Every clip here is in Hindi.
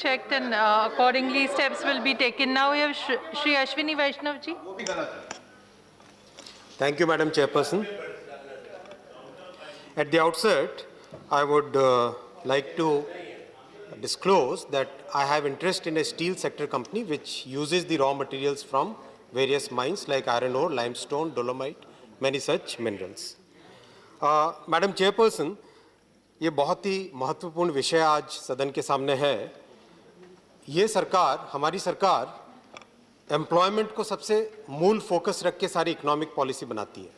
checked and accordingly steps will be taken. Now we have Shri Ashwini Vaishnav ji. Thank you, Madam Chairperson. At the outset, I would like to disclose that I have interest in a steel sector company which uses the raw materials from various mines like iron ore, limestone, dolomite, many such minerals. Madam Chairperson, ये बहुत ही महत्वपूर्ण विषय आज सदन के सामने है। ये सरकार, हमारी सरकार एम्प्लॉयमेंट को सबसे मूल फोकस रख के सारी इकोनॉमिक पॉलिसी बनाती है।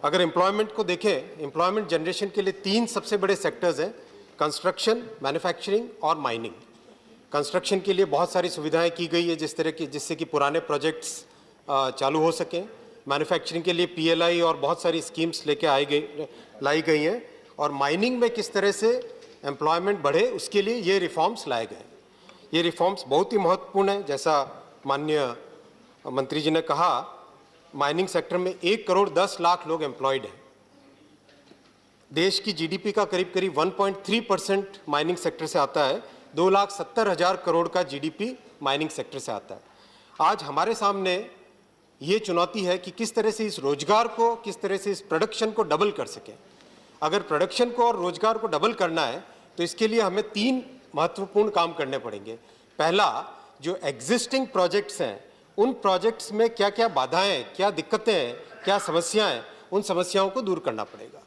अगर एम्प्लॉयमेंट को देखें, एम्प्लॉयमेंट जनरेशन के लिए 3 सबसे बड़े सेक्टर्स हैं, कंस्ट्रक्शन, मैन्युफैक्चरिंग और माइनिंग। कंस्ट्रक्शन के लिए बहुत सारी सुविधाएं की गई है जिससे कि पुराने प्रोजेक्ट्स चालू हो सकें। मैन्युफैक्चरिंग के लिए PLI और बहुत सारी स्कीम्स लाई गई हैं, और माइनिंग में किस तरह से एम्प्लॉयमेंट बढ़े उसके लिए ये रिफॉर्म्स लाए गए। ये रिफॉर्म्स बहुत ही महत्वपूर्ण हैं। जैसा माननीय मंत्री जी ने कहा, माइनिंग सेक्टर में 1 करोड़ 10 लाख लोग एम्प्लॉयड हैं। देश की GDP का करीब 1.3% माइनिंग सेक्टर से आता है। 2,70,000 करोड़ का GDP माइनिंग सेक्टर से आता है। आज हमारे सामने ये चुनौती है कि किस तरह से इस रोजगार को, किस तरह से इस प्रोडक्शन को डबल कर सकें। अगर प्रोडक्शन को और रोजगार को डबल करना है तो इसके लिए हमें 3 महत्वपूर्ण काम करने पड़ेंगे। पहला, जो एग्जिस्टिंग प्रोजेक्ट्स हैं उन प्रोजेक्ट्स में क्या क्या बाधाएं हैं, क्या दिक्कतें हैं, क्या समस्याएं हैं, उन समस्याओं को दूर करना पड़ेगा।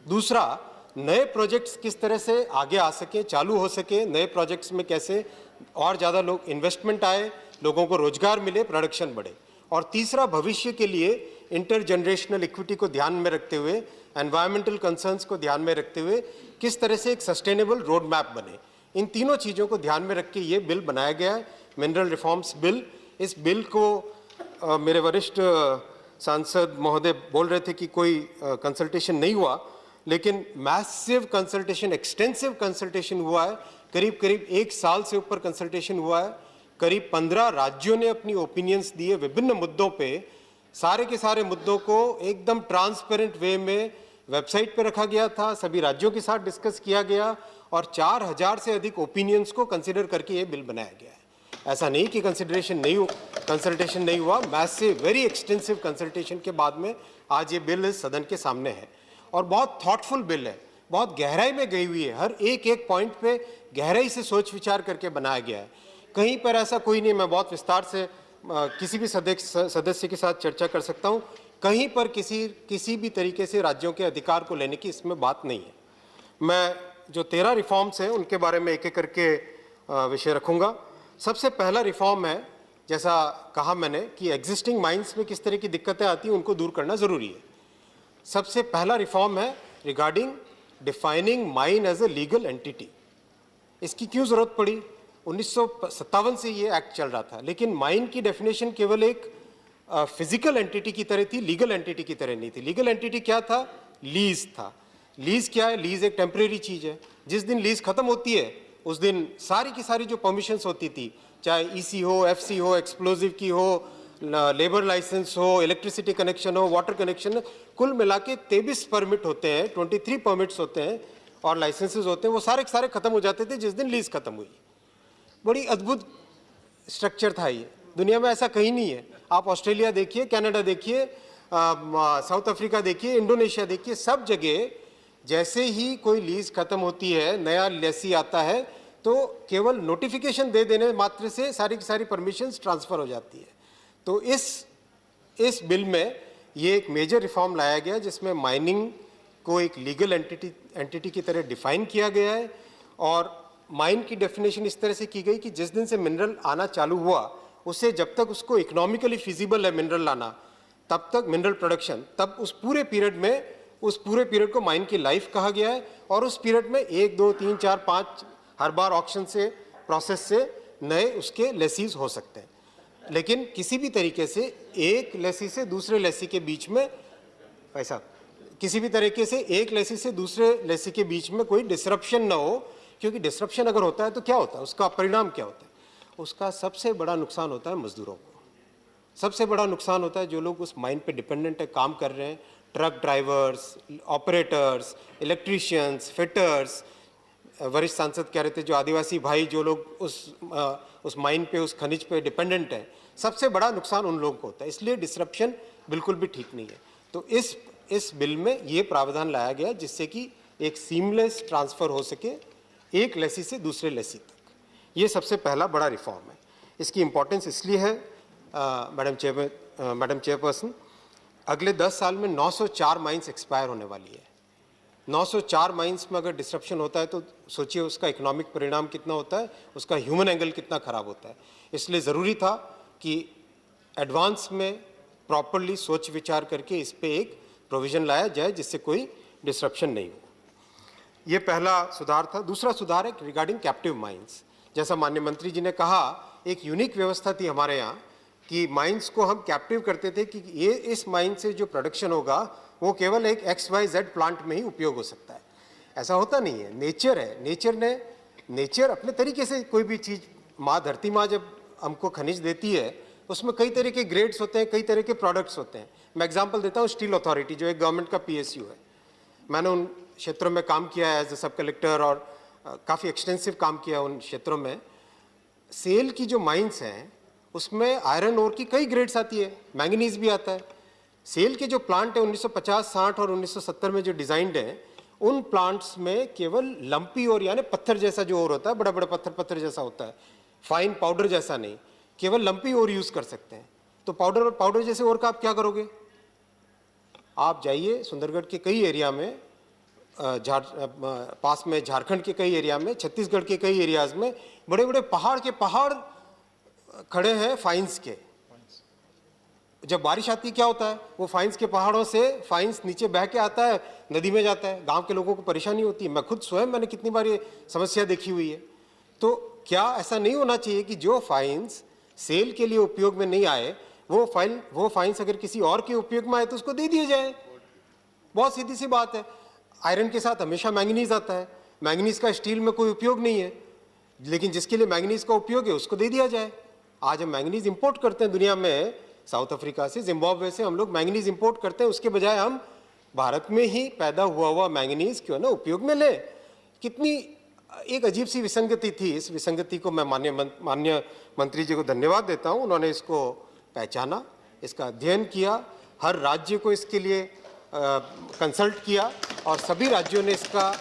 दूसरा, नए प्रोजेक्ट्स किस तरह से आगे आ सकें, चालू हो सके, नए प्रोजेक्ट्स में कैसे और ज़्यादा लोग इन्वेस्टमेंट आए, लोगों को रोजगार मिले, प्रोडक्शन बढ़े। और तीसरा, भविष्य के लिए इंटर जनरेशनल इक्विटी को ध्यान में रखते हुए, एनवायरमेंटल कंसर्न्स को ध्यान में रखते हुए किस तरह से एक सस्टेनेबल रोड मैप बने। इन तीनों चीज़ों को ध्यान में रख के ये बिल बनाया गया है, मिनरल रिफॉर्म्स बिल। इस बिल को मेरे वरिष्ठ सांसद महोदय बोल रहे थे कि कोई कंसल्टेशन नहीं हुआ, लेकिन मैसिव कंसल्टेशन, एक्सटेंसिव कंसल्टेशन हुआ है। करीब 1 साल से ऊपर कंसल्टेशन हुआ है। करीब 15 राज्यों ने अपनी ओपिनियंस दिए विभिन्न मुद्दों पे। सारे के सारे मुद्दों को एकदम ट्रांसपेरेंट वे में वेबसाइट पे रखा गया था, सभी राज्यों के साथ डिस्कस किया गया और 4000 से अधिक ओपिनियंस को कंसिडर करके ये बिल बनाया गया है। ऐसा नहीं कि कंसल्टेशन नहीं हुआ, मैसिव, वेरी एक्सटेंसिव कंसल्टेशन के बाद में आज ये बिल इस सदन के सामने है। और बहुत थॉटफुल बिल है, बहुत गहराई में गई हुई है, हर एक पॉइंट पे गहराई से सोच विचार करके बनाया गया है। कहीं पर ऐसा कोई नहीं, मैं बहुत विस्तार से किसी भी सदस्य के साथ चर्चा कर सकता हूं, कहीं पर किसी भी तरीके से राज्यों के अधिकार को लेने की इसमें बात नहीं है। मैं जो 13 रिफॉर्म्स हैं उनके बारे में एक करके विषय रखूंगा। सबसे पहला रिफॉर्म है, जैसा कहा मैंने, कि एग्जिस्टिंग माइंस में किस तरह की दिक्कतें आती हैं उनको दूर करना ज़रूरी है। सबसे पहला रिफॉर्म है regarding defining mine as a legal entity. इसकी क्यों ज़रूरत पड़ी? 1957 से ये एक्ट चल रहा था, लेकिन माइन की डेफिनेशन केवल एक फिजिकल एंटिटी की तरह थी, लीगल एंटिटी की तरह नहीं थी। लीगल एंटिटी क्या था? लीज था। लीज क्या है? लीज एक टेम्परेरी चीज़ है। जिस दिन लीज खत्म होती है उस दिन सारी की सारी जो परमिशंस होती थी, चाहे EC हो, FC हो, एक्सप्लोजिव की हो, लेबर लाइसेंस हो, इलेक्ट्रिसिटी कनेक्शन हो, वाटर कनेक्शन, कुल मिला के 23 परमिट होते हैं, 23 परमिट्स होते हैं और लाइसेंसेज होते हैं, वो सारे के सारे खत्म हो जाते थे जिस दिन लीज खत्म हुई। बड़ी अद्भुत स्ट्रक्चर था ये, दुनिया में ऐसा कहीं नहीं है। आप ऑस्ट्रेलिया देखिए, कनाडा देखिए, साउथ अफ्रीका देखिए, इंडोनेशिया देखिए, सब जगह जैसे ही कोई लीज खत्म होती है, नया लेसी आता है, तो केवल नोटिफिकेशन दे देने मात्र से सारी की सारी परमिशंस ट्रांसफर हो जाती है। तो इस बिल में ये एक मेजर रिफॉर्म लाया गया जिसमें माइनिंग को एक लीगल एंटिटी की तरह डिफाइन किया गया है। और माइन की डेफिनेशन इस तरह से की गई कि जिस दिन से मिनरल आना चालू हुआ, उससे जब तक उसको इकोनॉमिकली फिजिबल है मिनरल लाना, तब तक मिनरल प्रोडक्शन, तब उस पूरे पीरियड को माइन की लाइफ कहा गया है। और उस पीरियड में 1, 2, 3, 4, 5 हर बार ऑक्शन से, प्रोसेस से नए उसके लेसीज हो सकते हैं। लेकिन किसी भी तरीके से एक लेसी से दूसरे लेसी के बीच में किसी भी तरीके से एक लेसी से दूसरे लेसी के बीच में कोई डिसरप्शन ना हो, क्योंकि डिसरप्शन अगर होता है तो क्या होता है, उसका परिणाम क्या होता है? उसका सबसे बड़ा नुकसान होता है मजदूरों को। सबसे बड़ा नुकसान होता है जो लोग उस माइन पे डिपेंडेंट है, काम कर रहे हैं, truck drivers, operators, electricians, fitters, वरिष्ठ सांसद कह रहे थे, जो आदिवासी भाई जो लोग उस माइन पे, उस खनिज पे डिपेंडेंट हैं, सबसे बड़ा नुकसान उन लोगों को होता है। इसलिए डिसरप्शन बिल्कुल भी ठीक नहीं है। तो इस बिल में ये प्रावधान लाया गया जिससे कि एक सीमलेस ट्रांसफ़र हो सके एक लेसी से दूसरे लेसी तक। ये सबसे पहला बड़ा रिफॉर्म है। इसकी इम्पोर्टेंस इसलिए है मैडम चेयरपर्सन, अगले 10 साल में 904 माइंस एक्सपायर होने वाली है। 904 माइंस में अगर डिसरप्शन होता है तो सोचिए उसका इकोनॉमिक परिणाम कितना होता है, उसका ह्यूमन एंगल कितना खराब होता है। इसलिए ज़रूरी था कि एडवांस में प्रॉपरली सोच विचार करके इस पे एक प्रोविज़न लाया जाए जिससे कोई डिसरप्शन नहीं हो। ये पहला सुधार था। दूसरा सुधार है रिगार्डिंग कैप्टिव माइंस। जैसा माननीय मंत्री जी ने कहा, एक यूनिक व्यवस्था थी हमारे यहाँ कि माइंस को हम कैप्टिव करते थे कि ये इस माइन से जो प्रोडक्शन होगा वो केवल एक XYZ प्लांट में ही उपयोग हो सकता है। ऐसा होता नहीं है, नेचर है। नेचर अपने तरीके से कोई भी चीज़, धरती माँ जब हमको खनिज देती है उसमें कई तरह के ग्रेड्स होते हैं, कई तरह के प्रोडक्ट्स होते हैं। मैं एग्जांपल देता हूँ, स्टील अथॉरिटी जो एक गवर्नमेंट का PSU है, मैंने उन क्षेत्रों में काम किया है एज ए सब कलेक्टर और काफ़ी एक्सटेंसिव काम किया उन क्षेत्रों में। सेल की जो माइंस हैं उसमें आयरन ओर की कई ग्रेड्स आती है, मैंगनीज भी आता है। सेल के जो प्लांट है 1950, 60 और 1970 में जो डिज़ाइंड है, उन प्लांट्स में केवल लंपी और यानी पत्थर जैसा जो ओर होता है, बड़ा बड़ा पत्थर जैसा होता है, फाइन पाउडर जैसा नहीं, केवल लंपी ओर यूज़ कर सकते हैं। तो पाउडर जैसे ओर का आप क्या करोगे? आप जाइए सुंदरगढ़ के कई एरिया में, पास में झारखंड के कई एरिया में, छत्तीसगढ़ के कई एरियाज में बड़े बड़े पहाड़ खड़े हैं फाइन्स के। जब बारिश आती क्या होता है, वो फाइन्स के पहाड़ों से फाइन्स नीचे बह के आता है, नदी में जाता है। गांव के लोगों को परेशानी होती है। मैं खुद स्वयं मैंने कितनी बार ये समस्या देखी हुई है। तो क्या ऐसा नहीं होना चाहिए कि जो फाइन्स सेल के लिए उपयोग में नहीं आए, वो फाइन्स अगर किसी और के उपयोग में आए तो उसको दे दिए जाए? बहुत सीधी सी बात है। आयरन के साथ हमेशा मैंगनीज आता है, मैंगनीज का स्टील में कोई उपयोग नहीं है, लेकिन जिसके लिए मैंगनीज का उपयोग है उसको दे दिया जाए। आज हम मैंगनीज इंपोर्ट करते हैं दुनिया में, साउथ अफ्रीका से, जिम्बाब्वे से हम लोग मैंगनीज इंपोर्ट करते हैं। उसके बजाय हम भारत में ही पैदा हुआ मैंगनीज क्यों ना उपयोग में ले। कितनी एक अजीब सी विसंगति थी। इस विसंगति को मैं माननीय मंत्री जी को धन्यवाद देता हूँ। उन्होंने इसको पहचाना, इसका अध्ययन किया, हर राज्य को इसके लिए कंसल्ट किया और सभी राज्यों ने इसका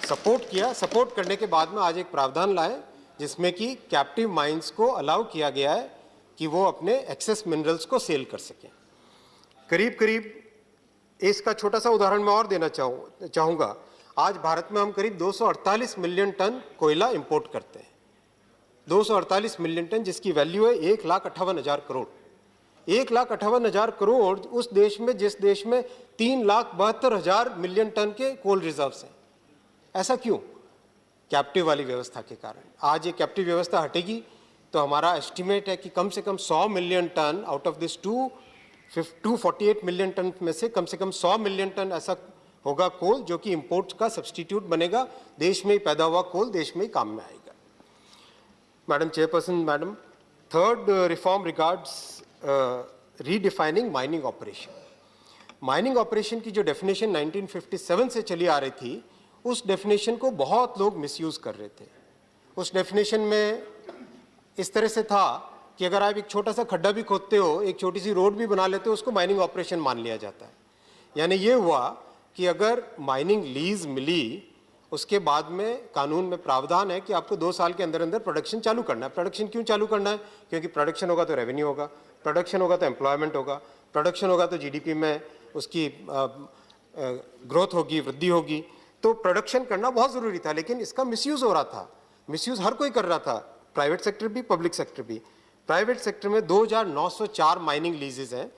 सपोर्ट किया। सपोर्ट करने के बाद में आज एक प्रावधान लाए जिसमें कि कैप्टिव माइंस को अलाउ किया गया है कि वो अपने एक्सेस मिनरल्स को सेल कर सकें। करीब इसका छोटा सा उदाहरण मैं और देना चाहूँगा। आज भारत में हम करीब 248 मिलियन टन कोयला इंपोर्ट करते हैं। 248 मिलियन टन, जिसकी वैल्यू है 1,58,000 करोड़। 1,58,000 करोड़ उस देश में जिस देश में 3,72,000 मिलियन टन के कोल रिजर्व्स हैं। ऐसा क्यों? कैप्टिव वाली व्यवस्था के कारण। आज ये कैप्टिव व्यवस्था हटेगी तो हमारा एस्टिमेट है कि कम से कम 100 million ton out of this 248 million ton में से कम 100 मिलियन टन ऐसा होगा कोल जो कि इंपोर्ट का सब्सटीट्यूट बनेगा। देश में ही पैदा हुआ कोल देश में ही काम में आएगा। Madam chairperson, third reform regards redefining mining operation. Mining operation की जो डेफिनेशन 1957 से चली आ रही थी, उस डेफिनेशन को बहुत लोग मिसयूज़ कर रहे थे। उस डेफिनेशन में इस तरह से था कि अगर आप एक छोटा सा खड्डा भी खोदते हो, एक छोटी सी रोड भी बना लेते हो, उसको माइनिंग ऑपरेशन मान लिया जाता है। यानी ये हुआ कि अगर माइनिंग लीज मिली, उसके बाद में कानून में प्रावधान है कि आपको 2 साल के अंदर अंदर प्रोडक्शन चालू करना है। प्रोडक्शन क्यों चालू करना है? क्योंकि प्रोडक्शन होगा तो रेवेन्यू होगा, प्रोडक्शन होगा तो एम्प्लॉयमेंट होगा, प्रोडक्शन होगा तो GDP में उसकी ग्रोथ होगी, वृद्धि होगी। तो प्रोडक्शन करना बहुत ज़रूरी था, लेकिन इसका मिसयूज़ हो रहा था। मिसयूज़ हर कोई कर रहा था, प्राइवेट सेक्टर भी, पब्लिक सेक्टर भी। प्राइवेट सेक्टर में 2,904 माइनिंग लीजेज हैं,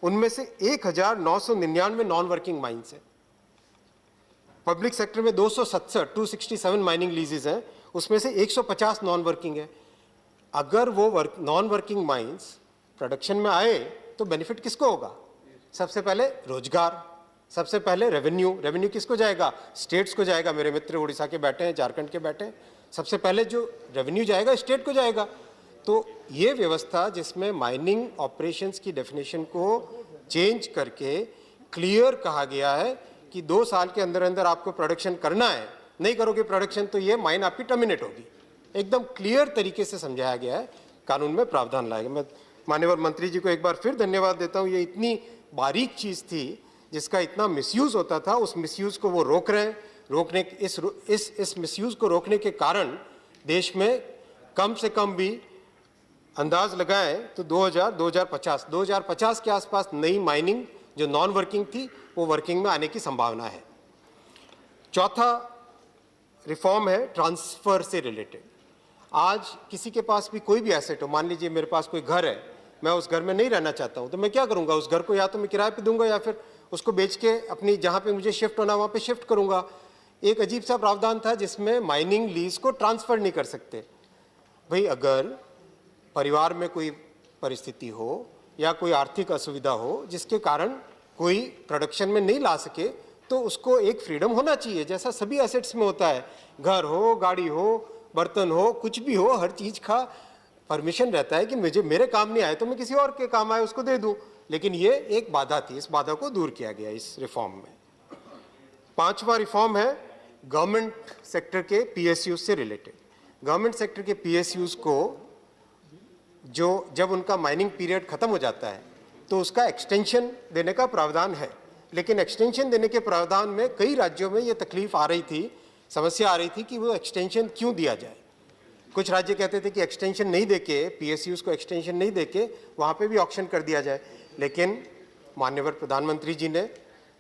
उनमें से 1,999 नॉन वर्किंग माइंस हैं। पब्लिक सेक्टर में 267 माइनिंग लीजेज हैं, उसमें से 150 नॉन वर्किंग है। अगर वो नॉन वर्किंग माइंस प्रोडक्शन में आए तो बेनिफिट किसको होगा? सबसे पहले रोजगार, सबसे पहले रेवेन्यू किसको जाएगा? स्टेट्स को जाएगा। मेरे मित्र उड़ीसा के बैठे हैं, झारखंड के बैठे हैं, सबसे पहले जो रेवेन्यू जाएगा स्टेट को जाएगा। तो ये व्यवस्था जिसमें माइनिंग ऑपरेशंस की डेफिनेशन को चेंज करके क्लियर कहा गया है कि 2 साल के अंदर अंदर आपको प्रोडक्शन करना है, नहीं करोगे प्रोडक्शन तो ये माइन आपकी टर्मिनेट होगी। एकदम क्लियर तरीके से समझाया गया है, कानून में प्रावधान लाएगा। मैं माननीय मंत्री जी को एक बार फिर धन्यवाद देता हूँ। ये इतनी बारीक चीज़ थी जिसका इतना मिसयूज़ होता था, उस मिसयूज़ को वो रोक रहे हैं। रोकने इस मिसयूज़ को रोकने के कारण देश में कम से कम भी अंदाज लगाएं तो 2050 के आसपास नई माइनिंग जो नॉन वर्किंग थी वो वर्किंग में आने की संभावना है। चौथा रिफॉर्म है ट्रांसफर से रिलेटेड। आज किसी के पास भी कोई भी एसेट हो, मान लीजिए मेरे पास कोई घर है, मैं उस घर में नहीं रहना चाहता हूं, तो मैं क्या करूंगा? उस घर को या तो मैं किराए पे दूंगा या फिर उसको बेच के अपनी जहां पे मुझे शिफ्ट होना वहां पे शिफ्ट करूंगा। एक अजीब सा प्रावधान था जिसमें माइनिंग लीज को ट्रांसफर नहीं कर सकते। भाई अगर परिवार में कोई परिस्थिति हो या कोई आर्थिक असुविधा हो जिसके कारण कोई प्रोडक्शन में नहीं ला सके, तो उसको एक फ्रीडम होना चाहिए, जैसा सभी एसेट्स में होता है। घर हो, गाड़ी हो, बर्तन हो, कुछ भी हो, हर चीज का परमिशन रहता है कि मुझे मेरे काम नहीं आए तो मैं किसी और के काम आए उसको दे दूं। लेकिन ये एक बाधा थी, इस बाधा को दूर किया गया इस रिफॉर्म में। पांचवा रिफॉर्म है गवर्नमेंट सेक्टर के पीएसयू से रिलेटेड। गवर्नमेंट सेक्टर के पीएसयूज को जो जब उनका माइनिंग पीरियड खत्म हो जाता है तो उसका एक्सटेंशन देने का प्रावधान है। लेकिन एक्सटेंशन देने के प्रावधान में कई राज्यों में ये तकलीफ आ रही थी, समस्या आ रही थी कि वो एक्सटेंशन क्यों दिया जाए। कुछ राज्य कहते थे कि एक्सटेंशन नहीं देके, पीएसयूज को एक्सटेंशन नहीं देके वहाँ पे भी ऑक्शन कर दिया जाए। लेकिन माननीय प्रधानमंत्री जी ने,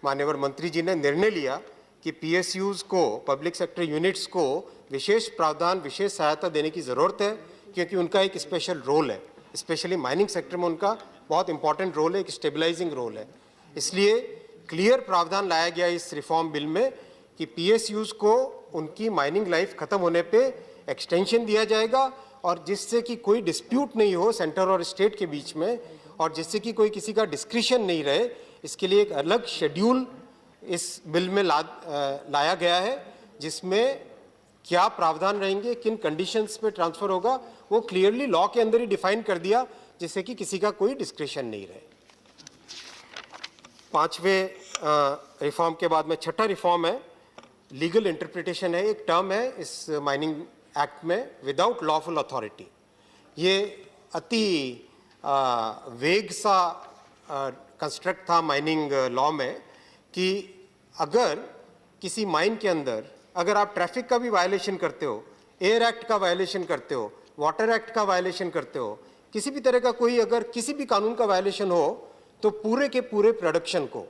माननीय मंत्री जी ने निर्णय लिया कि पीएसयूज को, पब्लिक सेक्टर यूनिट्स को विशेष प्रावधान, विशेष सहायता देने की ज़रूरत है, क्योंकि उनका एक स्पेशल रोल है। स्पेशली माइनिंग सेक्टर में उनका बहुत इंपॉर्टेंट रोल है, एक स्टेबलाइजिंग रोल है। इसलिए क्लियर प्रावधान लाया गया इस रिफॉर्म बिल में कि पीएसयूज को उनकी माइनिंग लाइफ खत्म होने पे एक्सटेंशन दिया जाएगा, और जिससे कि कोई डिस्प्यूट नहीं हो सेंटर और स्टेट के बीच में, और जिससे कि कोई किसी का डिस्क्रिशन नहीं रहे। इसके लिए एक अलग शेड्यूल इस बिल में लाया गया है, जिसमें क्या प्रावधान रहेंगे, किन कंडीशंस पे ट्रांसफर होगा, वो क्लियरली लॉ के अंदर ही डिफाइन कर दिया, जिससे कि किसी का कोई डिस्क्रिशन नहीं रहे। पांचवें रिफॉर्म के बाद में छठा रिफॉर्म है लीगल इंटरप्रिटेशन है। एक टर्म है इस माइनिंग एक्ट में, विदाउट लॉफुल अथॉरिटी। ये अति वेग सा कंस्ट्रक्ट था माइनिंग लॉ में कि अगर किसी माइन के अंदर अगर आप ट्रैफिक का भी वायलेशन करते हो, एयर एक्ट का वायलेशन करते हो, वाटर एक्ट का वायलेशन करते हो, किसी भी तरह का कोई अगर किसी भी कानून का वायलेशन हो, तो पूरे के पूरे प्रोडक्शन को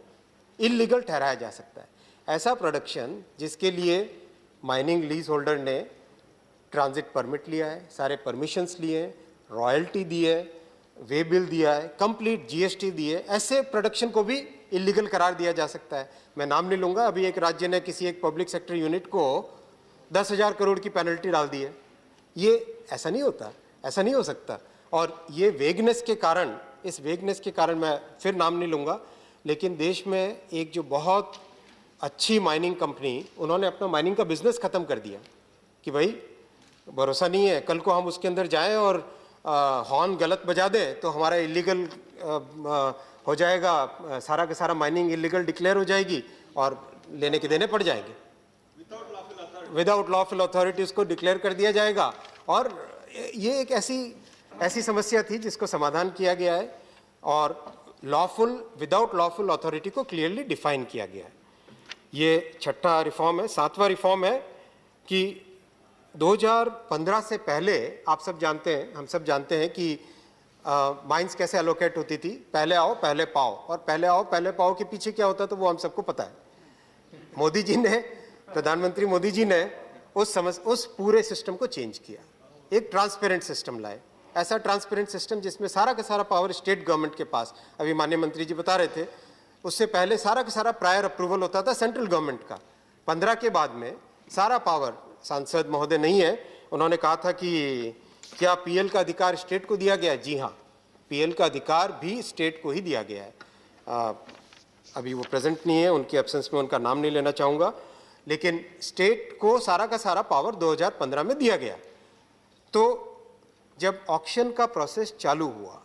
इलीगल ठहराया जा सकता है। ऐसा प्रोडक्शन जिसके लिए माइनिंग लीज होल्डर ने ट्रांजिट परमिट लिया है, सारे परमिशंस लिए हैं, रॉयल्टी दी है, वे बिल दिया है, कंप्लीट जीएसटी दी है, ऐसे प्रोडक्शन को भी इलीगल करार दिया जा सकता है। मैं नाम नहीं लूंगा, अभी एक राज्य ने किसी एक पब्लिक सेक्टर यूनिट को 10,000 करोड़ की पेनल्टी डाल दी है। ये ऐसा नहीं होता, ऐसा नहीं हो सकता। और ये वेगनेस के कारण, इस वेगनेस के कारण मैं फिर नाम नहीं लूंगा, लेकिन देश में एक जो बहुत अच्छी माइनिंग कंपनी, उन्होंने अपना माइनिंग का बिजनेस खत्म कर दिया कि भाई भरोसा नहीं है, कल को हम उसके अंदर जाएं और हॉर्न गलत बजा दें तो हमारा इलीगल हो जाएगा, सारा का सारा माइनिंग इलीगल डिक्लेयर हो जाएगी और लेने के देने पड़ जाएंगे। विदाउट लॉफुल अथॉरिटी उसको डिक्लेयर कर दिया जाएगा। और ये एक ऐसी समस्या थी जिसको समाधान किया गया है, और विदाउट लॉफुल अथॉरिटी को क्लियरली डिफाइन किया गया है। ये छठा रिफॉर्म है। सातवां रिफॉर्म है कि 2015 से पहले आप सब जानते हैं, हम सब जानते हैं कि माइंस कैसे एलोकेट होती थी, पहले आओ पहले पाओ। और पहले आओ पहले पाओ के पीछे क्या होता था वो हम सबको पता है। मोदी जी ने, प्रधानमंत्री मोदी जी ने उस पूरे सिस्टम को चेंज किया, एक ट्रांसपेरेंट सिस्टम लाए। ऐसा ट्रांसपेरेंट सिस्टम जिसमें सारा का सारा पावर स्टेट गवर्नमेंट के पास, अभी माननीय मंत्री जी बता रहे थे, उससे पहले सारा का सारा प्रायर अप्रूवल होता था सेंट्रल गवर्नमेंट का। 15 के बाद में सारा पावर, सांसद महोदय नहीं है, उन्होंने कहा था कि क्या पीएल का अधिकार स्टेट को दिया गया? जी हाँ, पीएल का अधिकार भी स्टेट को ही दिया गया है। अभी वो प्रेजेंट नहीं है, उनके एब्सेंस में उनका नाम नहीं लेना चाहूँगा, लेकिन स्टेट को सारा का सारा पावर 2015 में दिया गया। तो जब ऑक्शन का प्रोसेस चालू हुआ,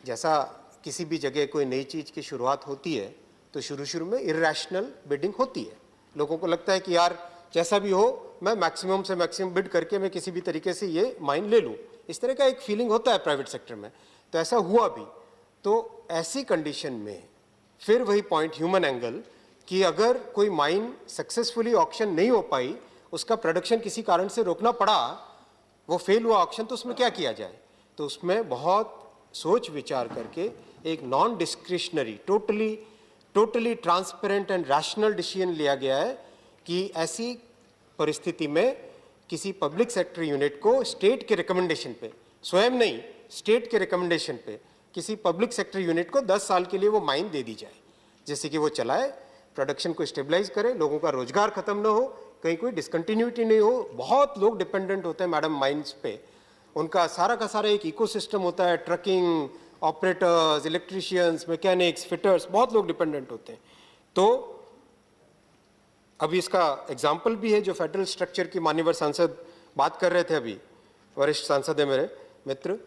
जैसा किसी भी जगह कोई नई चीज़ की शुरुआत होती है तो शुरू में इर्रेशनल बिडिंग होती है। लोगों को लगता है कि यार जैसा भी हो मैं मैक्सिमम से मैक्सिमम बिड करके मैं किसी भी तरीके से ये माइन ले लूँ, इस तरह का एक फीलिंग होता है प्राइवेट सेक्टर में। तो ऐसा हुआ भी। तो ऐसी कंडीशन में फिर वही पॉइंट ह्यूमन एंगल कि अगर कोई माइन सक्सेसफुली ऑक्शन नहीं हो पाई, उसका प्रोडक्शन किसी कारण से रोकना पड़ा, वो फेल हुआ ऑक्शन, तो उसमें क्या किया जाए। तो उसमें बहुत सोच विचार करके एक non discretionary totally transparent and rational decision लिया गया है कि ऐसी परिस्थिति में किसी पब्लिक सेक्टर यूनिट को स्टेट के रिकमेंडेशन पे, स्वयं नहीं, स्टेट के रिकमेंडेशन पे किसी पब्लिक सेक्टर यूनिट को 10 साल के लिए वो माइन दे दी जाए, जैसे कि वो चलाए, प्रोडक्शन को स्टेबलाइज करे, लोगों का रोजगार खत्म ना हो, कहीं कोई डिसकंटिन्यूटी नहीं हो। बहुत लोग डिपेंडेंट होते हैं मैडम माइंस पे, उनका सारा का सारा एक इकोसिस्टम होता है, trucking operators, electricians, mechanics, fitters, बहुत लोग डिपेंडेंट होते हैं। तो अभी इसका एग्जाम्पल भी है जो फेडरल स्ट्रक्चर की माननीय सांसद बात कर रहे थे, अभी वरिष्ठ सांसद है मेरे मित्र।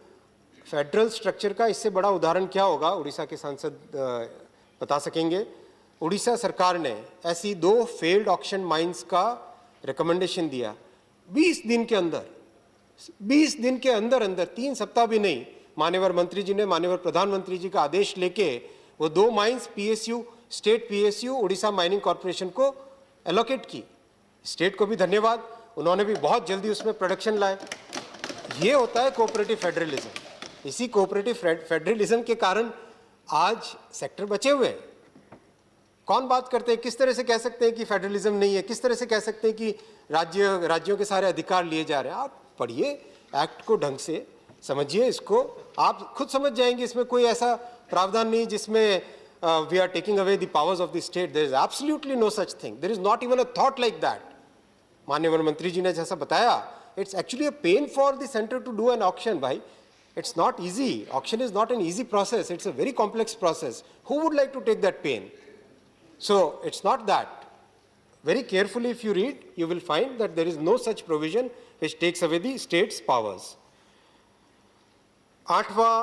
फेडरल स्ट्रक्चर का इससे बड़ा उदाहरण क्या होगा, उड़ीसा के सांसद बता सकेंगे। उड़ीसा सरकार ने ऐसी 2 फेल्ड ऑक्शन माइंस का रिकमेंडेशन दिया 20 दिन के अंदर, 20 दिन के अंदर अंदर, 3 सप्ताह भी नहीं, मान्यवर मंत्री जी ने, मान्यवर प्रधानमंत्री जी का आदेश लेके वो 2 mines PSU, state PSU Orissa mining corporation को एलोकेट की। स्टेट को भी धन्यवाद, उन्होंने भी बहुत जल्दी उसमें प्रोडक्शन लाए। ये होता है कोऑपरेटिव फेडरलिज्म। इसी कोऑपरेटिव फेडरलिज्म के कारण आज सेक्टर बचे हुए हैं। कौन बात करते हैं, किस तरह से कह सकते हैं कि फेडरलिज्म नहीं है, किस तरह से कह सकते हैं कि राज्यों के सारे अधिकार लिए जा रहे हैं। आप पढ़िए एक्ट को ढंग से, समझिए इसको, आप खुद समझ जाएंगे। इसमें कोई ऐसा प्रावधान नहीं जिसमें we are taking away the powers of the state. There is absolutely no such thing, there is not even a thought like that. माननीय मंत्री जी ने जैसा बताया, it's actually a pain for the centre to do an auction. भाई, it's not easy. Auction is not an easy process. It's a very complex process. Who would like to take that pain? So it's not that. Very carefully if you read, you will find that there is no such provision which takes away the state's powers. 8वां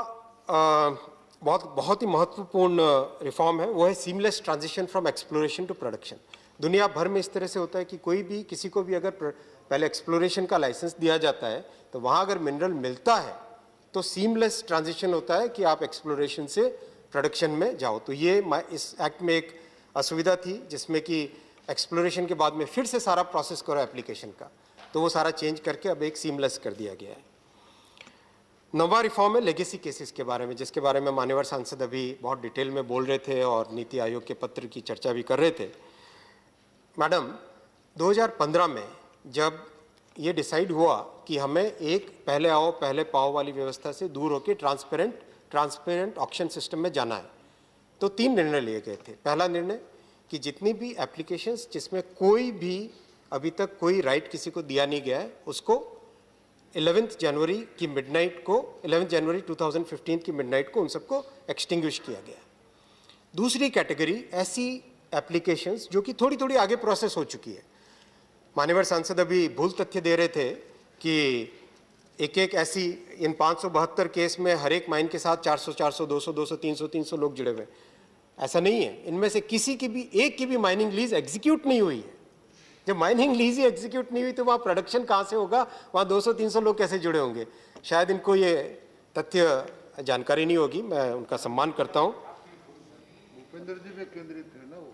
बहुत ही महत्वपूर्ण रिफॉर्म है, वो है seamless transition from exploration to production. दुनिया भर में इस तरह से होता है कि कोई भी, किसी को भी अगर पहले एक्सप्लोरेशन का लाइसेंस दिया जाता है, तो वहाँ अगर मिनरल मिलता है तो सीमलेस ट्रांजिशन होता है कि आप एक्सप्लोरेशन से प्रोडक्शन में जाओ। तो ये इस एक्ट में एक असुविधा थी, जिसमें कि एक्सप्लोरेशन के बाद में फिर से सारा प्रोसेस करो एप्लीकेशन का, तो वो सारा चेंज करके अब एक सीमलेस कर दिया गया है। 9वां रिफॉर्म है लेगेसी केसेस के बारे में, जिसके बारे में मान्यवर सांसद अभी बहुत डिटेल में बोल रहे थे और नीति आयोग के पत्र की चर्चा भी कर रहे थे। मैडम, 2015 में जब ये डिसाइड हुआ कि हमें एक पहले आओ पहले पाओ वाली व्यवस्था से दूर होकर ट्रांसपेरेंट ऑक्शन सिस्टम में जाना है, तो 3 निर्णय लिए गए थे। पहला निर्णय कि जितनी भी एप्लीकेशंस जिसमें कोई भी अभी तक कोई राइट किसी को दिया नहीं गया है, उसको 11 जनवरी की मिडनाइट को, 11 जनवरी 2015 की मिडनाइट को उन सबको एक्सटिंग्विश किया गया। दूसरी कैटेगरी ऐसी एप्लीकेशंस जो कि थोड़ी थोड़ी आगे प्रोसेस हो चुकी है। मान्यवर सांसद अभी भूल तथ्य दे रहे थे कि एक ऐसी इन 572 केस में हर एक माइन के साथ 400, 200, 300 लोग जुड़े हुए। ऐसा नहीं है, इनमें से किसी की भी एक की भी माइनिंग लीज एग्जीक्यूट नहीं हुई है। जब माइनिंग लीज ही एग्जीक्यूट नहीं हुई तो वहाँ प्रोडक्शन कहाँ से होगा, वहाँ 200-300 लोग कैसे जुड़े होंगे। शायद इनको ये तथ्य जानकारी नहीं होगी, मैं उनका सम्मान करता हूँ। भूपेंद्र जी पे केंद्रित है ना वो।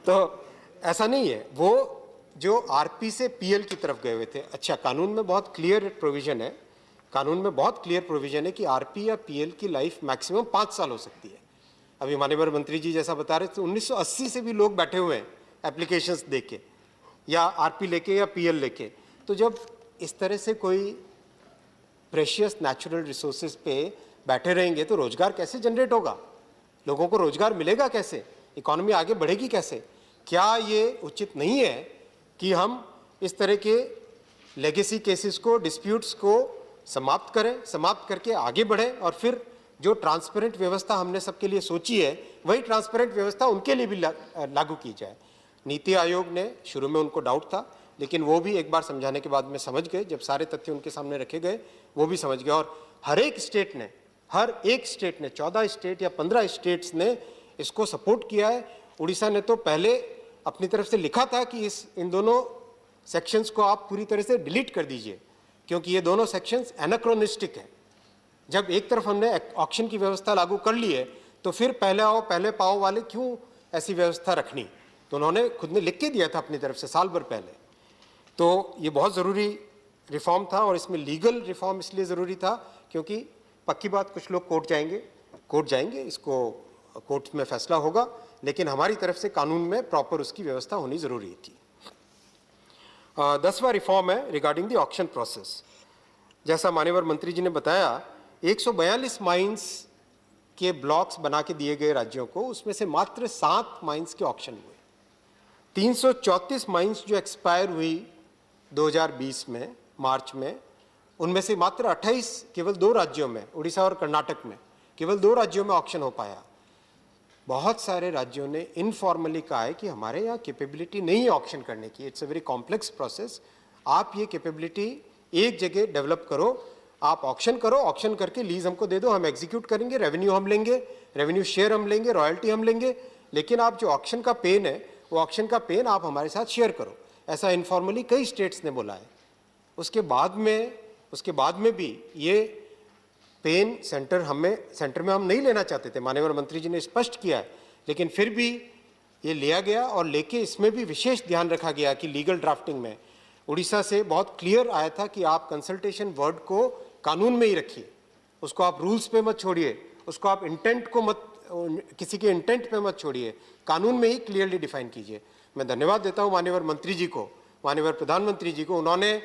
तो ऐसा नहीं है, वो जो आरपी से पीएल की तरफ गए हुए थे। अच्छा, कानून में बहुत क्लियर प्रोविजन है, कानून में बहुत क्लियर प्रोविजन है कि आरपी या पीएल की लाइफ मैक्सिमम 5 साल हो सकती है। अभी माननीय मंत्री जी जैसा बता रहे थे, 1980 से भी लोग बैठे हुए हैं एप्लीकेशंस देके, या आरपी लेके या पीएल लेके। तो जब इस तरह से कोई प्रेशियस नेचुरल रिसोर्सेज पे बैठे रहेंगे तो रोजगार कैसे जनरेट होगा, लोगों को रोजगार मिलेगा कैसे, इकोनॉमी आगे बढ़ेगी कैसे। क्या ये उचित नहीं है कि हम इस तरह के लेगेसी केसेस को, डिस्प्यूट्स को समाप्त करें, समाप्त करके आगे बढ़ें, और फिर जो ट्रांसपेरेंट व्यवस्था हमने सबके लिए सोची है वही ट्रांसपेरेंट व्यवस्था उनके लिए भी लागू की जाए। नीति आयोग ने शुरू में उनको डाउट था, लेकिन वो भी एक बार समझाने के बाद में समझ गए। जब सारे तथ्य उनके सामने रखे गए वो भी समझ गए, और हर एक स्टेट ने 14 स्टेट या 15 स्टेट्स ने इसको सपोर्ट किया है। उड़ीसा ने तो पहले अपनी तरफ से लिखा था कि इन दोनों सेक्शंस को आप पूरी तरह से डिलीट कर दीजिए, क्योंकि ये दोनों सेक्शंस एनाक्रोनिस्टिक हैं। जब एक तरफ हमने ऑक्शन की व्यवस्था लागू कर ली है, तो फिर पहले आओ पहले पाओ वाले क्यों ऐसी व्यवस्था रखनी? तो उन्होंने खुद ने लिख के दिया था अपनी तरफ से साल भर पहले। तो ये बहुत ज़रूरी रिफॉर्म था, और इसमें लीगल रिफॉर्म इसलिए ज़रूरी था क्योंकि पक्की बात, कुछ लोग कोर्ट जाएंगे, इसको कोर्ट में फैसला होगा, लेकिन हमारी तरफ से कानून में प्रॉपर उसकी व्यवस्था होनी ज़रूरी थी। 10वां रिफॉर्म है रिगार्डिंग द ऑक्शन प्रोसेस। जैसा मान्यवर मंत्री जी ने बताया, 142 माइंस के ब्लॉक्स बना के दिए गए राज्यों को, उसमें से मात्र 7 माइंस के ऑक्शन हुए। 334 माइंस जो एक्सपायर हुई 2020 में मार्च में, उनमें से मात्र 28 केवल 2 राज्यों में, उड़ीसा और कर्नाटक में केवल 2 राज्यों में ऑक्शन हो पाया। बहुत सारे राज्यों ने इनफॉर्मली कहा है कि हमारे यहाँ कैपेबिलिटी नहीं है ऑक्शन करने की, it's a very complex process, आप ये कैपेबिलिटी एक जगह डेवलप करो, आप ऑक्शन करो, ऑक्शन करके लीज हमको दे दो, हम एग्जीक्यूट करेंगे, रेवेन्यू हम लेंगे, रेवेन्यू शेयर हम लेंगे, रॉयल्टी हम लेंगे, लेकिन आप जो ऑक्शन का पेन है, वो ऑक्शन का पेन आप हमारे साथ शेयर करो। ऐसा इनफॉर्मली कई स्टेट्स ने बोला है। उसके बाद में भी ये पेन सेंटर में हम नहीं लेना चाहते थे, माननीय मंत्री जी ने स्पष्ट किया है, लेकिन फिर भी ये लिया गया, और लेके इसमें भी विशेष ध्यान रखा गया कि लीगल ड्राफ्टिंग में उड़ीसा से बहुत क्लियर आया था कि आप कंसल्टेशन वर्ड को कानून में ही रखिए, उसको आप रूल्स पे मत छोड़िए, उसको आप इंटेंट को मत, किसी के इंटेंट पे मत छोड़िए, कानून में ही क्लियरली डिफाइन कीजिए। मैं धन्यवाद देता हूँ माननीय मंत्री जी को, माननीय प्रधानमंत्री जी को, उन्होंने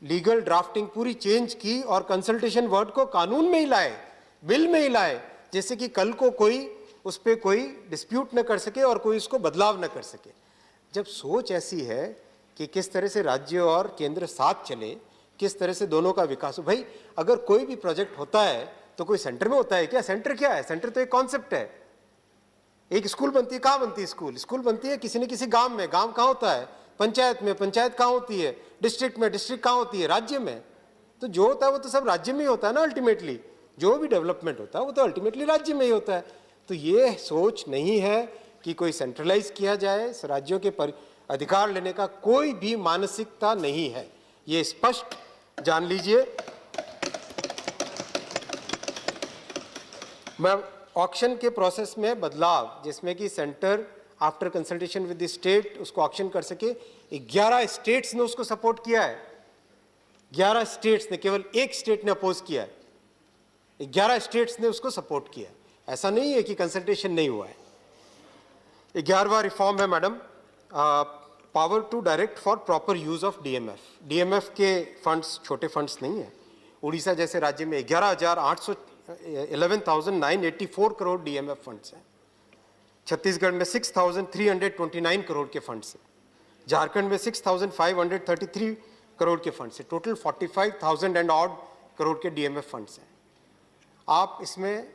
लीगल ड्राफ्टिंग पूरी चेंज की और कंसल्टेशन वर्ड को कानून में ही लाए, बिल में ही लाए, जैसे कि कल को कोई उस पर कोई डिस्प्यूट न कर सके और कोई उसको बदलाव न कर सके। जब सोच ऐसी है कि किस तरह से राज्य और केंद्र साथ चले, किस तरह से दोनों का विकास हो। भाई अगर कोई भी प्रोजेक्ट होता है तो कोई सेंटर में होता है क्या? सेंटर क्या है? सेंटर तो एक कॉन्सेप्ट है। एक स्कूल बनती है, कहाँ बनती है स्कूल? स्कूल बनती है किसी न किसी गांव में। गांव कहाँ होता है? पंचायत में। पंचायत कहाँ होती है? डिस्ट्रिक्ट में। डिस्ट्रिक्ट कहाँ होती है? राज्य में। तो जो होता है वो तो सब राज्य में ही होता है ना अल्टीमेटली। जो भी डेवलपमेंट होता है वो तो अल्टीमेटली राज्य में ही होता है। तो ये सोच नहीं है कि कोई सेंट्रलाइज किया जाए, राज्यों के अधिकार लेने का कोई भी मानसिकता नहीं है, ये स्पष्ट जान लीजिए। मैं ऑक्शन के प्रोसेस में बदलाव, जिसमें कि centre after consultation with the state उसको ऑक्शन कर सके, 11 स्टेट्स ने उसको सपोर्ट किया है। 11 स्टेट्स ने, केवल एक स्टेट ने अपोज किया है, 11 स्टेट्स ने उसको सपोर्ट किया है। ऐसा नहीं है कि कंसल्टेशन नहीं हुआ है। 11वां रिफॉर्म है madam, power to direct for proper use of DMF. DMF के फंड्स छोटे फंड्स नहीं है। उड़ीसा जैसे राज्य में 11,984 करोड़ डीएमएफ फंड्स हैं। छत्तीसगढ़ में 6,329 करोड़ के फंड्स हैं। झारखंड में 6,533 करोड़ के फंड्स हैं। टोटल 45,000 एंड ऑड करोड़ के डीएमएफ फंड्स हैं। आप इसमें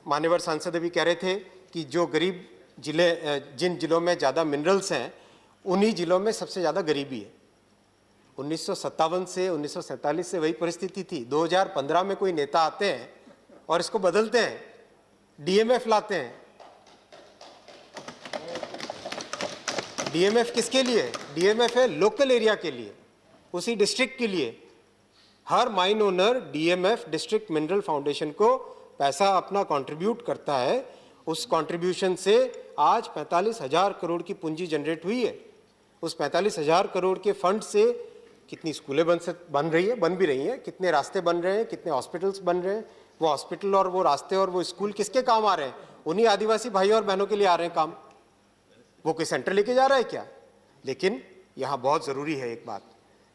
मान्यवर सांसद भी कह रहे थे कि जो गरीब जिले, जिन जिलों में ज़्यादा मिनरल्स हैं उन्हीं जिलों में सबसे ज़्यादा गरीबी है। 1957 से 1947 से वही परिस्थिति थी। 2015 में कोई नेता आते हैं और इसको बदलते हैं, डीएमएफ लाते हैं। डीएमएफ किसके लिए? डीएमएफ है लोकल एरिया के लिए, उसी डिस्ट्रिक्ट के लिए। हर mine owner DMF district mineral foundation को पैसा अपना कंट्रीब्यूट करता है। उस कंट्रीब्यूशन से आज 45,000 करोड़ की पूंजी जनरेट हुई है। उस 45,000 करोड़ के फंड से कितनी स्कूलें बन रही है, बन भी रही हैं, कितने रास्ते बन रहे हैं, कितने हॉस्पिटल्स बन रहे हैं। वो हॉस्पिटल और वो रास्ते और वो स्कूल किसके काम आ रहे हैं? उन्हीं आदिवासी भाई और बहनों के लिए आ रहे हैं काम। वो कोई सेंटर लेके जा रहा है क्या? लेकिन यहाँ बहुत ज़रूरी है एक बात,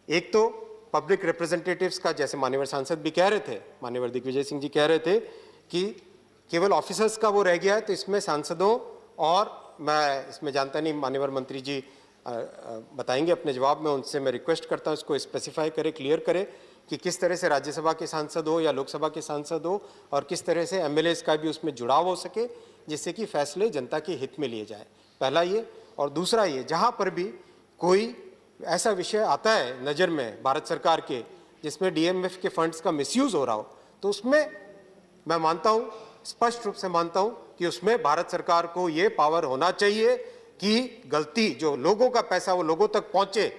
एक तो पब्लिक रिप्रेजेंटेटिव्स का, जैसे मान्यवर सांसद भी कह रहे थे, मान्यवर दिग्विजय सिंह जी कह रहे थे कि केवल ऑफिसर्स का वो रह गया है, तो इसमें सांसदों, और मैं इसमें जानता नहीं, मान्यवर मंत्री जी बताएंगे अपने जवाब में, उनसे मैं रिक्वेस्ट करता हूँ इसको स्पेसिफाई करे, क्लियर करे कि किस तरह से राज्यसभा के सांसद हो या लोकसभा के सांसद हो, और किस तरह से एमएलएस का भी उसमें जुड़ाव हो सके, जिससे कि फैसले जनता के हित में लिए जाए। पहला ये, और दूसरा ये, जहाँ पर भी कोई ऐसा विषय आता है नज़र में भारत सरकार के जिसमें डीएमएफ के फंड्स का मिसयूज़ हो रहा हो, तो उसमें मैं मानता हूँ, स्पष्ट रूप से मानता हूँ कि उसमें भारत सरकार को ये पावर होना चाहिए कि गलती जो लोगों का पैसा वो लोगों तक पहुंचे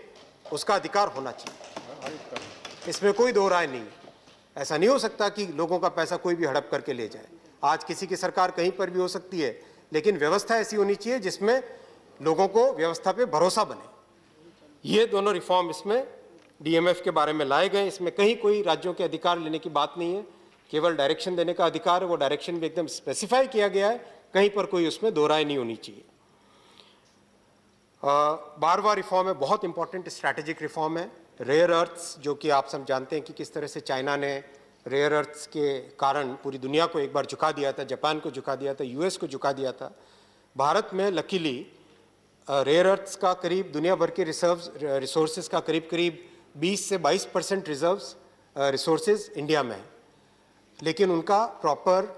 उसका अधिकार होना चाहिए। इसमें कोई दो राय नहीं। ऐसा नहीं हो सकता कि लोगों का पैसा कोई भी हड़प करके ले जाए। आज किसी की सरकार कहीं पर भी हो सकती है, लेकिन व्यवस्था ऐसी होनी चाहिए जिसमें लोगों को व्यवस्था पे भरोसा बने। ये दोनों रिफॉर्म इसमें डीएमएफ के बारे में लाए गए। इसमें कहीं कोई राज्यों के अधिकार लेने की बात नहीं है, केवल डायरेक्शन देने का अधिकार है। वो डायरेक्शन भी एकदम स्पेसिफाई किया गया है, कहीं पर कोई उसमें दो राय नहीं होनी चाहिए। 12वां रिफॉर्म है, बहुत इंपॉर्टेंट स्ट्रैटेजिक रिफॉर्म है। रेयर अर्थ्स, जो कि आप सब जानते हैं कि किस तरह से चाइना ने रेयर अर्थ्स के कारण पूरी दुनिया को एक बार झुका दिया था, जापान को झुका दिया था, यूएस को झुका दिया था। भारत में लकीली रेयर अर्थ्स का करीब दुनिया भर के रिसोर्सेज का करीब 20 से 22% रिजर्व्स रिसोर्सेज इंडिया में है, लेकिन उनका प्रॉपर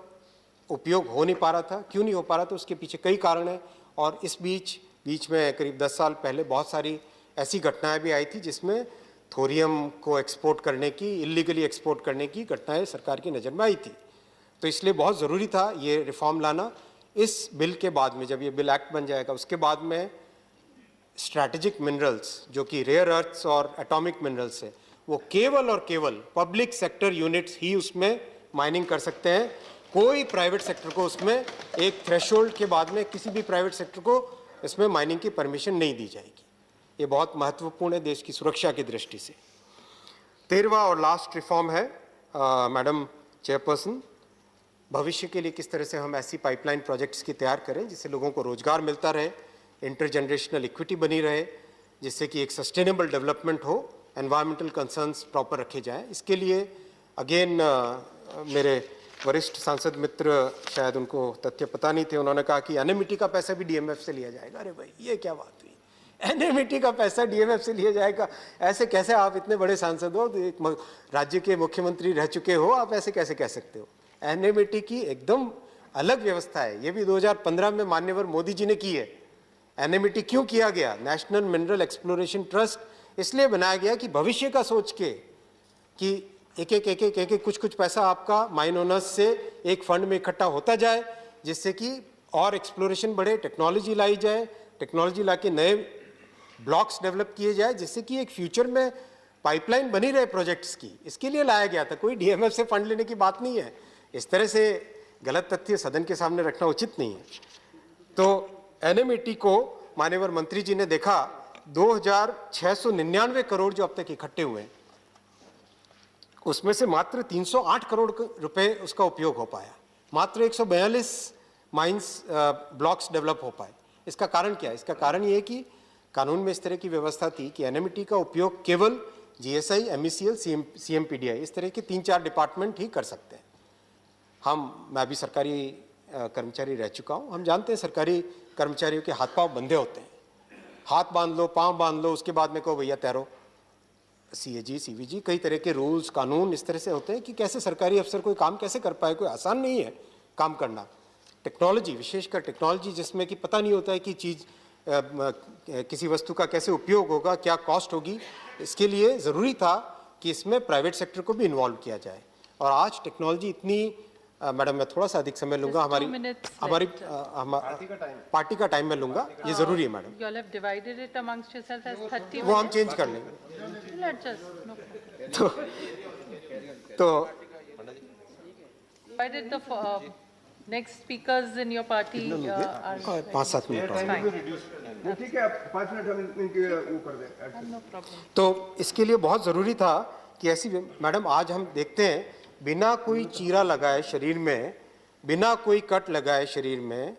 उपयोग हो नहीं पा रहा था। क्यों नहीं हो पा रहा था, उसके पीछे कई कारण हैं। और इस बीच में करीब 10 साल पहले बहुत सारी ऐसी घटनाएं भी आई थी जिसमें थोरियम को एक्सपोर्ट करने की, इलीगली एक्सपोर्ट करने की घटनाएं सरकार की नज़र में आई थी। तो इसलिए बहुत ज़रूरी था ये रिफॉर्म लाना। इस बिल के बाद में, जब ये बिल एक्ट बन जाएगा, उसके बाद में स्ट्रैटेजिक मिनरल्स जो कि रेयर अर्थ्स और एटॉमिक मिनरल्स है, वो केवल और केवल पब्लिक सेक्टर यूनिट्स ही उसमें माइनिंग कर सकते हैं। कोई प्राइवेट सेक्टर को उसमें, एक थ्रेशोल्ड के बाद में किसी भी प्राइवेट सेक्टर को इसमें माइनिंग की परमिशन नहीं दी जाएगी। ये बहुत महत्वपूर्ण है देश की सुरक्षा की दृष्टि से। 13वां और लास्ट रिफॉर्म है, मैडम चेयरपर्सन, भविष्य के लिए किस तरह से हम ऐसी पाइपलाइन प्रोजेक्ट्स की तैयार करें जिससे लोगों को रोजगार मिलता रहे, इंटरजनरेशनल इक्विटी बनी रहे, जिससे कि एक सस्टेनेबल डेवलपमेंट हो, एनवायरमेंटल कंसर्न्स प्रॉपर रखे जाएं। इसके लिए अगेन मेरे वरिष्ठ सांसद मित्र, शायद उनको तथ्य पता नहीं थे, उन्होंने कहा कि एनएमईटी का पैसा भी डीएमएफ से लिया जाएगा। अरे भाई, ये क्या बात हुई? एनएमईटी का पैसा डीएमएफ से लिया जाएगा? ऐसे कैसे? आप इतने बड़े सांसद हो, एक राज्य के मुख्यमंत्री रह चुके हो, आप ऐसे कैसे कह सकते हो? एनएमईटी की एकदम अलग व्यवस्था है। ये भी 2015 में माननीय मोदी जी ने की है। एनएमईटी क्यों किया गया? नेशनल मिनरल एक्सप्लोरेशन ट्रस्ट इसलिए बनाया गया कि भविष्य का सोच के, कि एक कुछ पैसा आपका माइन ओनर्स से एक फंड में इकट्ठा होता जाए, जिससे कि और एक्सप्लोरेशन बढ़े, टेक्नोलॉजी लाई जाए, टेक्नोलॉजी ला के नए ब्लॉक्स डेवलप किए जाए, जिससे कि एक फ्यूचर में पाइपलाइन बनी रहे प्रोजेक्ट्स की। इसके लिए लाया गया था, कोई डीएमएफ से फंड लेने की बात नहीं है। इस तरह से गलत तथ्य सदन के सामने रखना उचित नहीं है। तो एनएमईटी को माननीय मंत्री जी ने देखा, 2699 करोड़ जो अब तक इकट्ठे हुए हैं, उसमें से मात्र 308 करोड़ रुपए उसका उपयोग हो पाया। मात्र 142 माइंस ब्लॉक्स डेवलप हो पाए। इसका कारण क्या है? इसका कारण ये है कि कानून में इस तरह की व्यवस्था थी कि एनएमईटी का उपयोग केवल जीएसआई, एमईसीएल, सीएमपीडीआई, इस तरह के 3-4 डिपार्टमेंट ही कर सकते हैं। मैं भी सरकारी कर्मचारी रह चुका हूँ। हम जानते हैं सरकारी कर्मचारियों के हाथ पांव बंधे होते हैं। हाथ बांध लो, पांव बांध लो, उसके बाद में कहो भैया तैरो। सीएजी, सीवीजी, कई तरह के रूल्स कानून इस तरह से होते हैं कि कैसे सरकारी अफसर कोई काम कैसे कर पाए। कोई आसान नहीं है काम करना। टेक्नोलॉजी, विशेषकर टेक्नोलॉजी जिसमें कि पता नहीं होता है कि चीज़ किसी वस्तु का कैसे उपयोग होगा, क्या कॉस्ट होगी। इसके लिए ज़रूरी था कि इसमें प्राइवेट सेक्टर को भी इन्वॉल्व किया जाए। और आज टेक्नोलॉजी इतनी, मैडम मैं थोड़ा सा अधिक समय लूंगा, हमारी पार्टी का टाइम मैं लूंगा, ये ज़रूरी है madam. You all have divided it amongst yourself as 30 वो हम minutes. चेंज कर लेंगे। We'll adjust, no problem. तो Provided the next speakers in your party are 5-7 minute और। वो ठीक है, 5 मिनट हम इनके वो कर दें। no problem. तो इसके लिए बहुत ज़रूरी था कि ऐसी, मैडम आज हम देखते हैं बिना कोई चीरा लगाए शरीर में, बिना कोई कट लगाए शरीर में,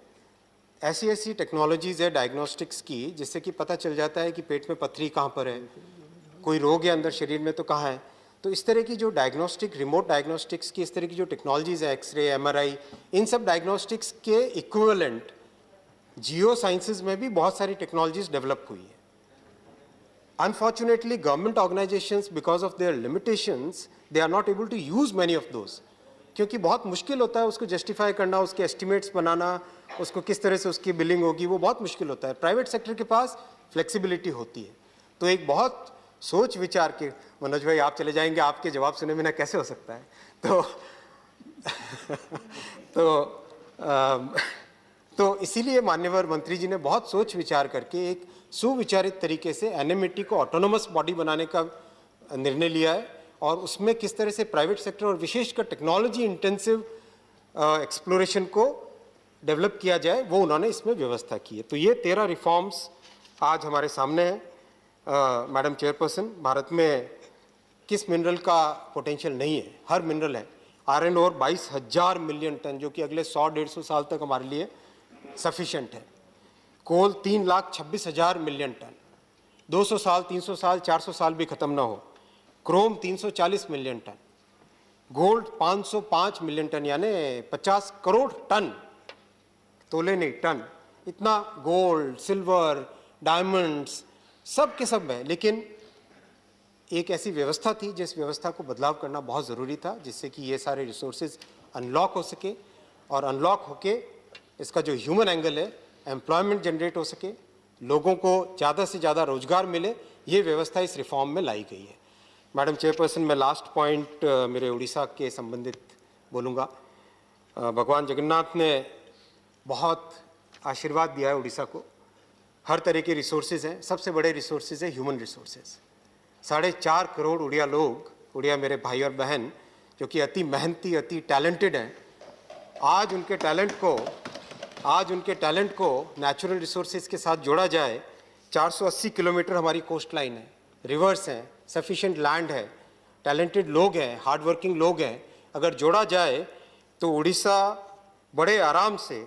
ऐसी टेक्नोलॉजीज़ है डायग्नोस्टिक्स की, जिससे कि पता चल जाता है कि पेट में पथरी कहाँ पर है, कोई रोग है अंदर शरीर में तो कहाँ है। तो इस तरह की जो डायग्नोस्टिक, रिमोट डायग्नोस्टिक्स की इस तरह की जो टेक्नोलॉजीज़ है, एक्सरे, एमआरआई, इन सब डायग्नोस्टिक्स के इक्विवेलेंट जियो साइंसेज में भी बहुत सारी टेक्नोलॉजीज डेवलप हुई है। Unfortunately, government organizations, because of their limitations, they are not able to use many of those. क्योंकि बहुत मुश्किल होता है उसको जस्टिफाई करना, उसके एस्टिमेट्स बनाना, उसको किस तरह से उसकी बिलिंग होगी, वो बहुत मुश्किल होता है। प्राइवेट सेक्टर के पास फ्लेक्सिबिलिटी होती है। तो एक बहुत सोच विचार के, मनोज भाई आप चले जाएंगे, आपके जवाब सुने बिना कैसे हो सकता है। तो इसीलिए मान्यवर मंत्री जी ने बहुत सोच विचार करके एक सुविचारित तरीके से एनएमईटी को ऑटोनोमस बॉडी बनाने का निर्णय लिया है और उसमें किस तरह से प्राइवेट सेक्टर और विशेषकर टेक्नोलॉजी इंटेंसिव एक्सप्लोरेशन को डेवलप किया जाए, वो उन्होंने इसमें व्यवस्था की है। तो ये 13 रिफॉर्म्स आज हमारे सामने हैं। मैडम चेयरपर्सन, भारत में किस मिनरल का पोटेंशियल नहीं है? हर मिनरल है। आयरन ओर 22,000 मिलियन टन, जो कि अगले 100-150 साल तक हमारे लिए सफिशिएंट है। कोल 3,26,000 मिलियन टन, 200 साल, 300 साल, 400 साल भी खत्म ना हो। Chrome 340 million ton, gold 505 million ton, यानी 50 करोड़ टन, तोले नहीं टन, इतना गोल्ड, सिल्वर, डायमंड्स सब के सब है। लेकिन एक ऐसी व्यवस्था थी जिस व्यवस्था को बदलाव करना बहुत ज़रूरी था, जिससे कि ये सारे रिसोर्सेज अनलॉक हो सके और अनलॉक होके इसका जो ह्यूमन एंगल है, एम्प्लॉयमेंट जनरेट हो सके, लोगों को ज़्यादा से ज़्यादा रोजगार मिले, ये व्यवस्था इस रिफॉर्म में लाई गई है। मैडम चेयरपर्सन, मैं लास्ट पॉइंट मेरे उड़ीसा के संबंधित बोलूँगा। भगवान जगन्नाथ ने बहुत आशीर्वाद दिया है उड़ीसा को। हर तरह के रिसोर्सेज हैं, सबसे बड़े रिसोर्सेज है ह्यूमन रिसोर्सेज। 4.5 करोड़ उड़िया लोग, उड़िया मेरे भाई और बहन, जो कि अति मेहनती, अति टैलेंटेड हैं, आज उनके टैलेंट को नेचुरल रिसोर्सेज के साथ जोड़ा जाए। 480 किलोमीटर हमारी कोस्ट लाइन है, रिवर्स हैं, सफिशिएंट लैंड है, टैलेंटेड लोग हैं, हार्ड वर्किंग लोग हैं। अगर जोड़ा जाए तो उड़ीसा बड़े आराम से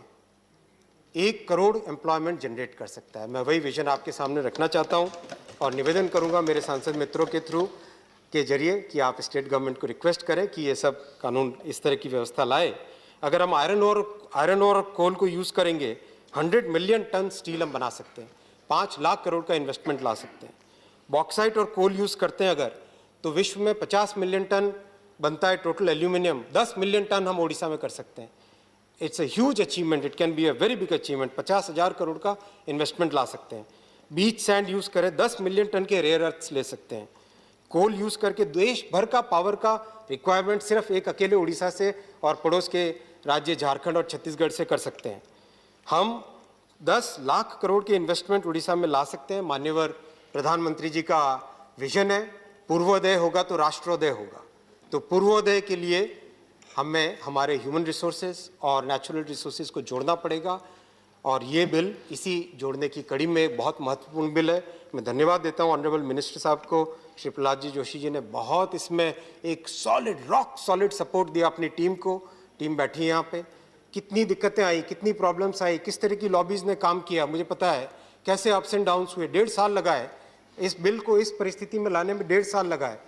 1 करोड़ एम्प्लॉयमेंट जनरेट कर सकता है। मैं वही विजन आपके सामने रखना चाहता हूँ और निवेदन करूँगा मेरे सांसद मित्रों के थ्रू के जरिए कि आप स्टेट गवर्नमेंट को रिक्वेस्ट करें कि ये सब कानून इस तरह की व्यवस्था लाए। अगर हम आयरन और कोल को यूज़ करेंगे, 100 मिलियन टन स्टील हम बना सकते हैं, 5 लाख करोड़ का इन्वेस्टमेंट ला सकते हैं। बॉक्साइट और कोल यूज़ करते हैं अगर, तो विश्व में 50 मिलियन टन बनता है टोटल एल्यूमिनियम, 10 मिलियन टन हम ओडिशा में कर सकते हैं। It's a huge achievement, it can be a very big achievement. 50,000 crore का इन्वेस्टमेंट ला सकते हैं। बीच सैंड यूज़ करें, 10 मिलियन टन के रेयर अर्थ्स ले सकते हैं। कोल यूज़ करके देश भर का पावर का रिक्वायरमेंट सिर्फ एक अकेले उड़ीसा से और पड़ोस के राज्य झारखंड और छत्तीसगढ़ से कर सकते हैं। हम 10 लाख करोड़ के इन्वेस्टमेंट उड़ीसा में ला सकते हैं। माननीय प्रधानमंत्री जी का विजन है, पूर्वोदय होगा तो राष्ट्रोदय होगा। तो पूर्वोदय के लिए हमें हमारे ह्यूमन रिसोर्सेज और नेचुरल रिसोर्सेज को जोड़ना पड़ेगा और ये बिल इसी जोड़ने की कड़ी में एक बहुत महत्वपूर्ण बिल है। मैं धन्यवाद देता हूँ ऑनरेबल मिनिस्टर साहब को। श्री प्रहलाद जी जोशी जी ने बहुत इसमें एक सॉलिड, रॉक सॉलिड सपोर्ट दिया अपनी टीम को। टीम बैठी है यहाँ पे। कितनी दिक्कतें आई, कितनी प्रॉब्लम्स आई, किस तरह की लॉबीज़ ने काम किया, मुझे पता है कैसे अप्स एंड डाउन्स हुए। 1.5 साल लगा है इस बिल को इस परिस्थिति में लाने में, 1.5 साल लगा है।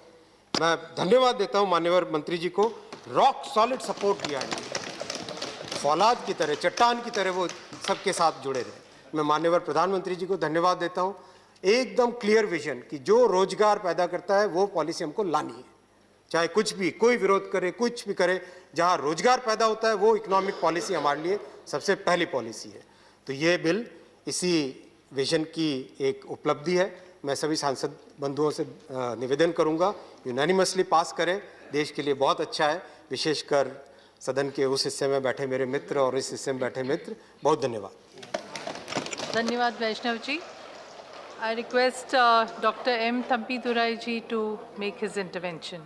मैं धन्यवाद देता हूँ माननीय मंत्री जी को, रॉक सॉलिड सपोर्ट दिया है। फौलाद की तरह, चट्टान की तरह वो सबके साथ जुड़े रहे। मैं माननीय प्रधानमंत्री जी को धन्यवाद देता हूँ। एकदम क्लियर विजन कि जो रोजगार पैदा करता है वो पॉलिसी हमको लानी है, चाहे कुछ भी, कोई विरोध करे, कुछ भी करे, जहाँ रोजगार पैदा होता है वो इकोनॉमिक पॉलिसी हमारे लिए सबसे पहली पॉलिसी है। तो ये बिल इसी विजन की एक उपलब्धि है। मैं सभी सांसद बंधुओं से निवेदन करूंगा, यूनानिमसली पास करें, देश के लिए बहुत अच्छा है। विशेषकर सदन के उस हिस्से में बैठे मेरे मित्र और इस हिस्से में बैठे मित्र, बहुत धन्यवाद। धन्यवाद वैष्णव जी। I request Dr. M. Thampi Durai ji to make his intervention.